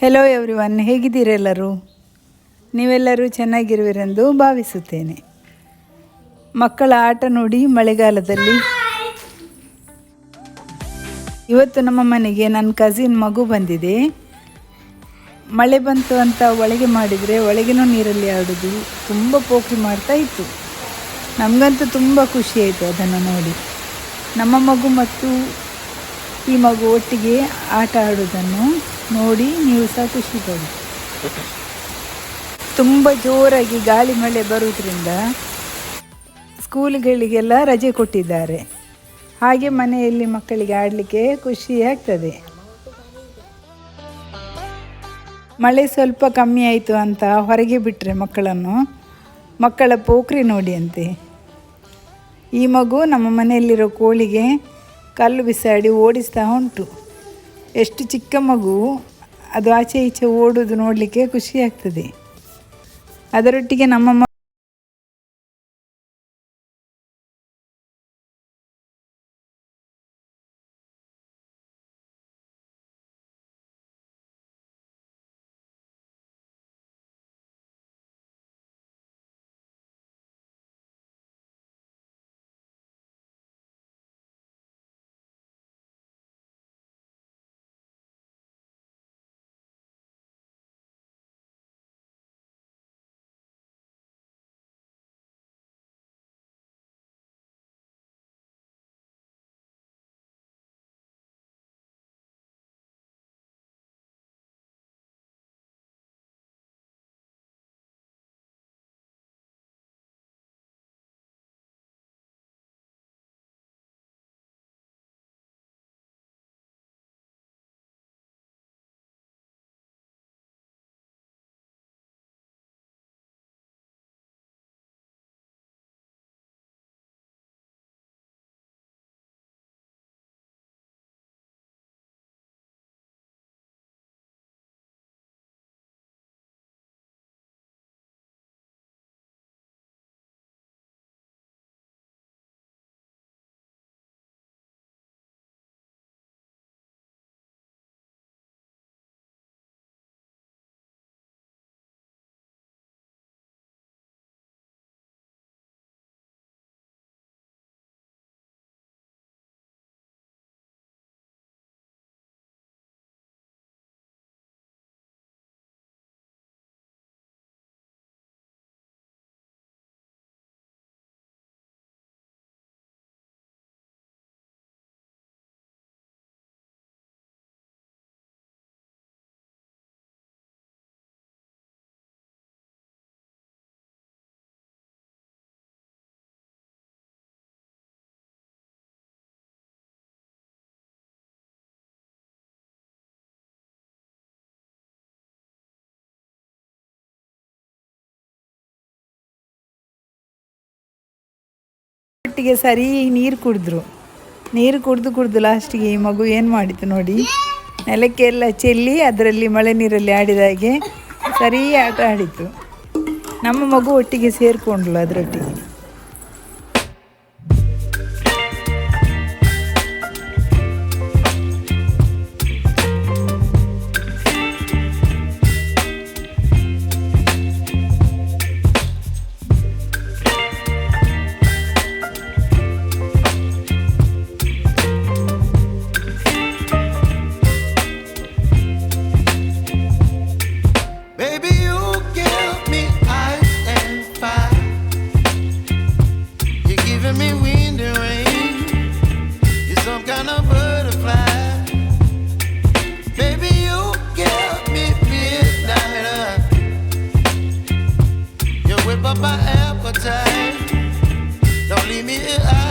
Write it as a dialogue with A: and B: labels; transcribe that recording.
A: Hello everyone, ಹೇಗಿದ್ದೀರೆಲ್ಲರೂ? ನೀವೆಲ್ಲರೂ ಚೆನ್ನಾಗಿರುವಿರೆಂದು ಭಾವಿಸುತ್ತೇನೆ. ಮಕ್ಕಳ ಆಟ ನೋಡಿ ಮಳೆಗಾಲದಲ್ಲಿ ಇವತ್ತು ನಮ್ಮ ಮನೆಗೆ ನನ್ನ ಕಸಿನ್ ಮಗು ಬಂದಿದೆ. ಮಳೆ ಬಂತು ಅಂತ ಒಳಗೆ ಮಾಡಿದರೆ ಒಳಗಿನ ನೀರಲ್ಲಿ ಆಡೋದು, ತುಂಬ ಪೋಖ್ರಿ ಮಾಡ್ತಾ ಇತ್ತು. ನಮಗಂತೂ ತುಂಬ ಖುಷಿ ಆಯಿತು ಅದನ್ನು ನೋಡಿ. ನಮ್ಮ ಮಗು ಮತ್ತು ಈ ಮಗು ಒಟ್ಟಿಗೆ ಆಟ ಆಡೋದನ್ನು ನೋಡಿ ನೀವು ಸಹ ಖುಷಿ ಪಡಿ. ತುಂಬ ಜೋರಾಗಿ ಗಾಳಿ ಮಳೆ ಬರುವುದರಿಂದ ಸ್ಕೂಲ್ಗಳಿಗೆಲ್ಲ ರಜೆ ಕೊಟ್ಟಿದ್ದಾರೆ. ಹಾಗೆ ಮನೆಯಲ್ಲಿ ಮಕ್ಕಳಿಗೆ ಆಡಲಿಕ್ಕೆ ಖುಷಿ ಆಗ್ತದೆ. ಮಳೆ ಸ್ವಲ್ಪ ಕಮ್ಮಿ ಆಯಿತು ಅಂತ ಹೊರಗೆ ಬಿಟ್ಟರೆ ಮಕ್ಕಳ ಪೋಖ್ರಿ ನೋಡಿ ಅಂತೆ. ಈ ಮಗು ನಮ್ಮ ಮನೆಯಲ್ಲಿರೋ ಕೋಳಿಗೆ ಕಲ್ಲು ಬಿಸಾಡಿ ಓಡಿಸ್ತಾ ಉಂಟು. ಎಷ್ಟು ಚಿಕ್ಕ ಮಗು, ಅದು ಆಚೆ ಈಚೆ ಓಡೋದು ನೋಡಲಿಕ್ಕೆ ಖುಷಿ ಆಗ್ತದೆ. ಅದರೊಟ್ಟಿಗೆ ನಮ್ಮ ಒಟ್ಟಿಗೆ ಸರಿ ನೀರು ಕುಡಿದು ಲಾಸ್ಟಿಗೆ ಈ ಮಗು ಏನು ಮಾಡಿತು ನೋಡಿ, ನೆಲಕ್ಕೆ ಎಲ್ಲ ಚೆಲ್ಲಿ ಅದರಲ್ಲಿ ಮಳೆ ನೀರಲ್ಲಿ ಆಡಿದ ಹಾಗೆ ಸರಿ ಆಟ ಆಡಿತು. ನಮ್ಮ ಮಗು ಒಟ್ಟಿಗೆ ಸೇರಿಕೊಂಡ್ಳು ಅದರೊಟ್ಟಿಗೆ.
B: Whip up my appetite. Don't leave me here.